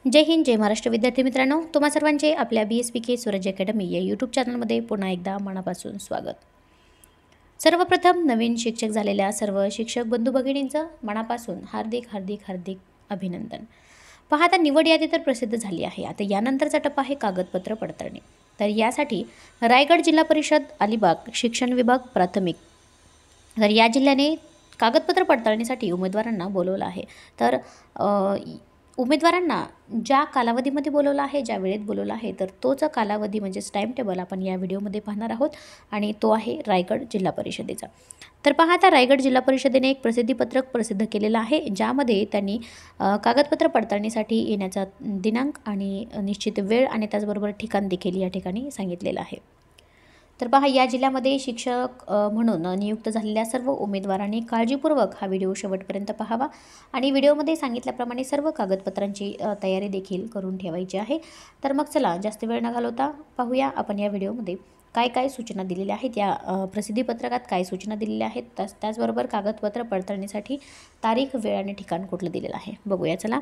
जय हिंद, जय महाराष्ट्र विद्यार्थी मित्रांनो, तुम्हा सर्वांचे आपल्या BSPK स्वराज्य अकॅडमी या यूट्यूब चॅनलमध्ये पुन्हा एकदा मनापासून स्वागत. सर्वप्रथम नवीन शिक्षक झालेल्या सर्व शिक्षक बंधू भगिनींचं मनापासून हार्दिक अभिनंदन. पहा, आता निवड यादी तर प्रसिद्ध झाली आहे. आता यानंतरचा टप्पा आहे कागदपत्र पडताळणी. तर यासाठी रायगड जिल्हा परिषद अलिबाग शिक्षण विभाग प्राथमिक तर या जिल्ह्याने कागदपत्र पडताळणीसाठी उमेदवारांना बोलवलं आहे. तर उमेदवारांना ज्या कालावधीमध्ये बोलवलं आहे, ज्या वेळेत बोलवलं आहे, तर तोच कालावधी म्हणजेच टाईम टेबल आपण या व्हिडिओमध्ये पाहणार आहोत आणि तो आहे रायगड जिल्हा परिषदेचा. तर पहा, आता रायगड जिल्हा परिषदेने एक प्रसिद्धीपत्रक प्रसिद्ध केलेलं आहे, ज्यामध्ये त्यांनी कागदपत्र पडताळणीसाठी येण्याचा दिनांक आणि निश्चित वेळ आणि त्याचबरोबर ठिकाण देखील या ठिकाणी सांगितलेलं आहे. तर पहा, या जिल्ह्यामध्ये शिक्षक म्हणून नियुक्त झालेल्या सर्व उमेदवारांनी काळजीपूर्वक हा व्हिडिओ शेवटपर्यंत पाहावा आणि व्हिडिओमध्ये सांगितल्याप्रमाणे सर्व कागदपत्रांची तयारी देखील करून ठेवायची आहे. तर मग चला, जास्त वेळ न घालवता पाहूया आपण या व्हिडिओमध्ये काय काय सूचना दिलेल्या आहेत, या प्रसिद्धीपत्रकात काय सूचना दिलेल्या आहेत, त्याचबरोबर कागदपत्र पडताळणीसाठी तारीख, वेळ आणि ठिकाण कुठलं दिलेलं आहे बघूया. चला,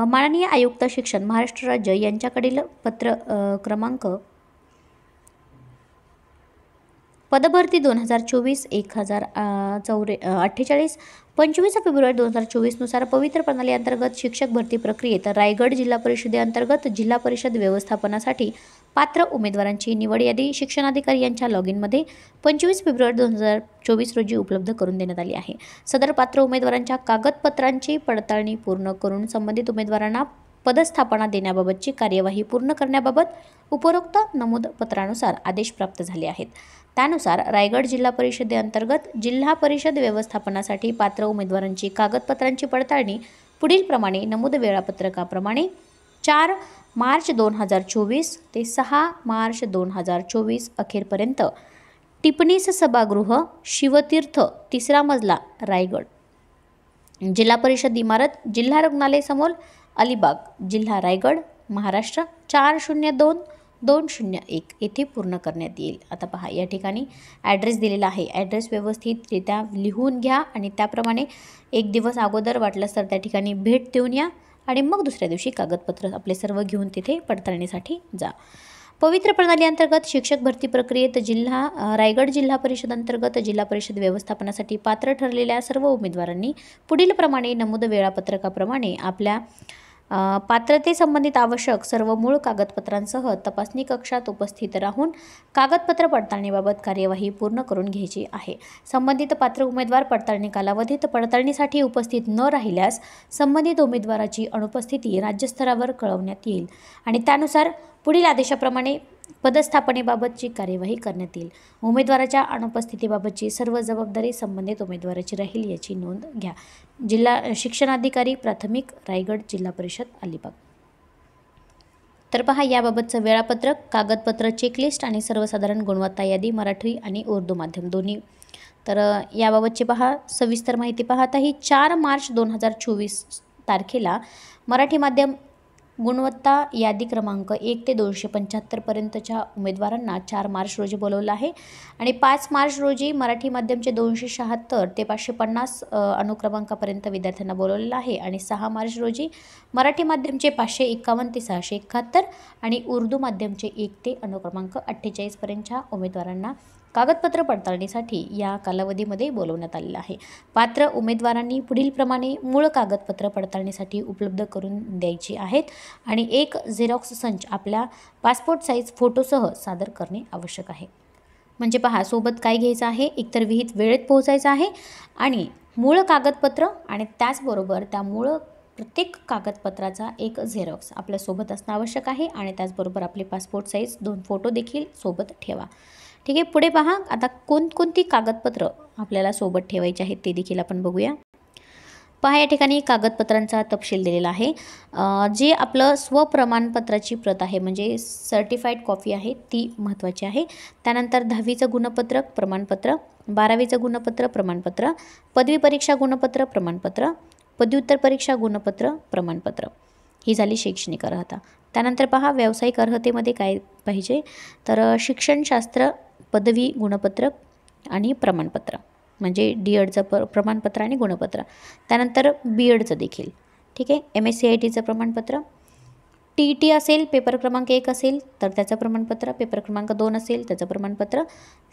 माननीय आयुक्त शिक्षण महाराष्ट्र राज्य यांच्याकडील पत्र क्रमांक पदभरती 2024 1048 25 फेब्रुवारी 2024 नुसार पवित्र प्रणाली अंतर्गत शिक्षक भरती प्रक्रियेत रायगड जिल्हा परिषदेअंतर्गत जिल्हा परिषद व्यवस्थापनासाठी पात्र उमेदवारांची निवड यादी शिक्षणाधिकारी यांच्या लॉगिनमध्ये 25 फेब्रुवारी 2024 रोजी उपलब्ध करून देण्यात आली आहे. सदर पात्र उमेदवारांच्या कागदपत्रांची पडताळणी पूर्ण करून संबंधित उमेदवारांना पदस्थापना देण्याबाबतची कार्यवाही पूर्ण करण्याबाबत उपरोक्त नमूद पत्रानुसार आदेश प्राप्त झाले आहेत. त्यानुसार रायगड जिल्हा परिषदेअंतर्गत जिल्हा परिषद व्यवस्थापनासाठी पात्र उमेदवारांची कागदपत्रांची पडताळणी पुढील प्रमाणे नमूद वेळापत्रकाप्रमाणे 4 मार्च 2024 ते 6 मार्च 2024 अखेरपर्यंत टिपणीस सभागृह शिवतीर्थ 3रा मजला रायगड, जिल्हा परिषद इमारत जिल्हा रुग्णालय समोर अलिबाग, जिल्हा रायगड, महाराष्ट्र 402201 येथे पूर्ण करण्यात येईल. आता पहा, या ठिकाणी ॲड्रेस दिलेला आहे. ॲड्रेस व्यवस्थितरित्या लिहून घ्या आणि त्याप्रमाणे एक दिवस अगोदर वाटलंच तर त्या ठिकाणी भेट देऊन या आणि मग दुसऱ्या दिवशी कागदपत्र आपले सर्व घेऊन तिथे पडताळणीसाठी जा. पवित्र प्रणाली अंतर्गत शिक्षक भरती प्रक्रियेत रायगड जिल्हा परिषद अंतर्गत जिल्हा परिषद व्यवस्थापनासाठी पात्र ठरलेल्या सर्व उमेदवारांनी पुढील प्रमाणे नमूद वेळापत्रकाप्रमाणे आपल्या पात्रतेसंबंधित आवश्यक सर्व मूळ कागदपत्रांसह तपासणी कक्षात उपस्थित राहून कागदपत्र पडताळणीबाबत कार्यवाही पूर्ण करून घ्यायची आहे. संबंधित पात्र उमेदवार पडताळणी कालावधीत पडताळणीसाठी उपस्थित न राहिल्यास संबंधित उमेदवाराची अनुपस्थिती राज्यस्तरावर कळवण्यात येईल आणि त्यानुसार पुढील आदेशाप्रमाणे पदस्थापनेबाबतची कार्यवाही करण्यात येईल. उमेदवाराच्या अनुपस्थितीबाबतची सर्व जबाबदारी संबंधित उमेदवाराची राहील याची नोंद घ्या. जिल्हा शिक्षणाधिकारी प्राथमिक रायगड जिल्हा परिषद अलिबाग. तर पहा, याबाबतचं वेळापत्रक, कागदपत्र चेकलिस्ट आणि सर्वसाधारण गुणवत्ता यादी मराठी आणि उर्दू माध्यम दोन्ही. तर याबाबतची पहा सविस्तर माहिती पहा. आता ही 4 मार्च 2024 तारखेला मराठी माध्यम गुणवत्ता यादी क्रमांक 1 ते 275 पर्यंतच्या उमेदवारांना 4 मार्च रोजी बोलवलं आहे आणि 5 मार्च रोजी मराठी माध्यमचे 276 ते 550 अनुक्रमांकापर्यंत विद्यार्थ्यांना बोलवलेलं आहे आणि 6 मार्च रोजी मराठी माध्यमचे 551 ते 671 आणि उर्दू माध्यमचे 1 ते अनुक्रमांक 48 पर्यंतच्या उमेदवारांना कागदपत्र पडताळणीसाठी या कालावधीमध्ये बोलवण्यात आलेलं आहे. पात्र उमेदवारांनी पुढील प्रमाणे मूळ कागदपत्र पडताळणीसाठी उपलब्ध करून द्यायची आहेत आणि एक झेरॉक्स संच आपल्या पासपोर्ट साईज फोटोसह सादर करणे आवश्यक आहे. म्हणजे पहा, सोबत काय घ्यायचं आहे, एकतर विहित वेळेत पोहोचायचं आहे आणि मूळ कागदपत्र आणि त्याचबरोबर त्या मूळ प्रत्येक कागदपत्राचा एक झेरॉक्स आपल्यासोबत असणं आवश्यक आहे आणि त्याचबरोबर आपले पासपोर्ट साईज 2 फोटो देखील सोबत ठेवा. ठीक आहे, पुढे पहा, आता कोणकोणती कागदपत्र आपल्याला सोबत ठेवायची आहेत ते देखील आपण बघूया. पहा, या ठिकाणी कागदपत्रांचा तपशील दिलेला आहे. जे आपलं स्वप्रमाणपत्राची प्रत आहे म्हणजे सर्टिफाईड कॉपी आहे ती महत्त्वाची आहे. त्यानंतर 10वीचं गुणपत्र प्रमाणपत्र, 12वीचं गुणपत्र प्रमाणपत्र, पदवी परीक्षा गुणपत्र प्रमाणपत्र, पदव्युत्तर परीक्षा गुणपत्र प्रमाणपत्र. ही झाली शैक्षणिक अर्हता. त्यानंतर पहा, व्यावसायिक अर्हतेमध्ये काय पाहिजे, तर शिक्षणशास्त्र पदवी गुणपत्र आणि प्रमाणपत्र म्हणजे D.एडचं प्रमाणपत्र आणि गुणपत्र. त्यानंतर B.एडचं देखील. ठीक आहे. MSc-ITचं प्रमाणपत्र. TET असेल, पेपर क्रमांक 1 असेल तर त्याचं प्रमाणपत्र, पेपर क्रमांक 2 असेल त्याचं प्रमाणपत्र.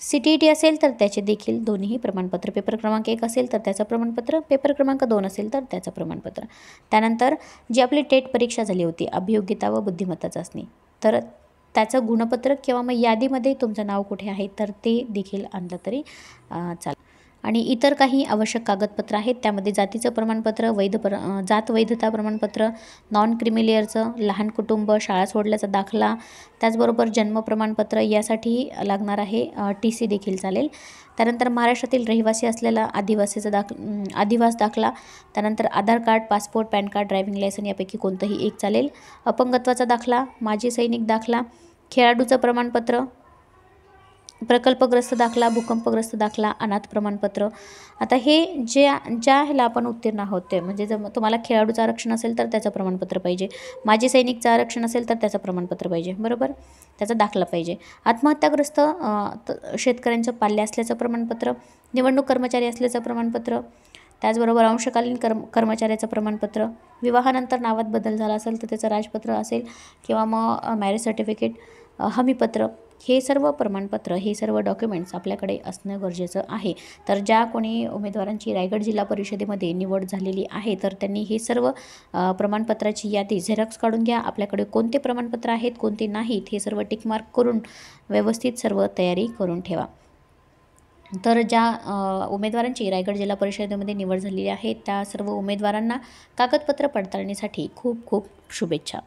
CTET असेल तर त्याचे देखील दोन्ही प्रमाणपत्र, पेपर क्रमांक 1 असेल तर त्याचं प्रमाणपत्र, पेपर क्रमांक 2 असेल तर त्याचं प्रमाणपत्र. त्यानंतर जी आपली टेट परीक्षा झाली होती, अभियोग्यता व बुद्धिमत्ता चाचणी, तर त्याचं गुणपत्रक किंवा मग यादीमध्ये तुमचं नाव कुठे आहे तर ते देखील आणलं तरी चालेल. आणि इतर काही आवश्यक कागदपत्र आहेत, त्यामध्ये जातीचं प्रमाणपत्र, जात वैधता प्रमाणपत्र, नॉन क्रिमिलियरचं, लहान कुटुंब, शाळा सोडल्याचा दाखला, त्याचबरोबर जन्म प्रमाणपत्र यासाठी लागणार आहे TC देखील चालेल. त्यानंतर महाराष्ट्रातील रहिवासी असलेला आदिवास दाखला, त्यानंतर Aadhaar card, passport, PAN card, driving licence यापैकी कोणतंही एक चालेल. अपंगत्वाचा दाखला, माजी सैनिक दाखला, खेळाडूचं प्रमाणपत्र, प्रकल्पग्रस्त दाखला, भूकंपग्रस्त दाखला, अनाथ प्रमाणपत्र. आता हे ज्या ह्याला आपण उत्तीर्ण आहोत ते म्हणजे जर तुम्हाला खेळाडूचं आरक्षण असेल तर त्याचं प्रमाणपत्र पाहिजे, माजी सैनिकचं आरक्षण असेल तर त्याचं प्रमाणपत्र पाहिजे, बरोबर, त्याचा दाखला पाहिजे. आत्महत्याग्रस्त शेतकऱ्यांचं पाल्य असल्याचं प्रमाणपत्र, निवडणूक कर्मचारी असल्याचं प्रमाणपत्र, त्याचबरोबर अंशकालीन कर्मचाऱ्याचं प्रमाणपत्र, विवाहानंतर नावात बदल झाला असेल तर त्याचं राजपत्र असेल किंवा मग मॅरेज सर्टिफिकेट, हमीपत्र, हे सर्व प्रमाणपत्र, हे सर्व डॉक्युमेंट्स आपल्याकडे असणं गरजेचं आहे. तर ज्या कोणी उमेदवारांची रायगड जिल्हा परिषदेमध्ये निवड झालेली आहे तर त्यांनी हे सर्व प्रमाणपत्राची यादी झेरॉक्स काढून घ्या. आपल्याकडे कोणते प्रमाणपत्र आहेत, कोणते नाहीत हे सर्व टिकमार्क करून व्यवस्थित सर्व तयारी करून ठेवा. तर ज्या उमेदवारांची रायगड जिल्हा परिषदेमध्ये निवड झालेली आहे त्या सर्व उमेदवारांना कागदपत्र पडताळणीसाठी खूप खूप शुभेच्छा.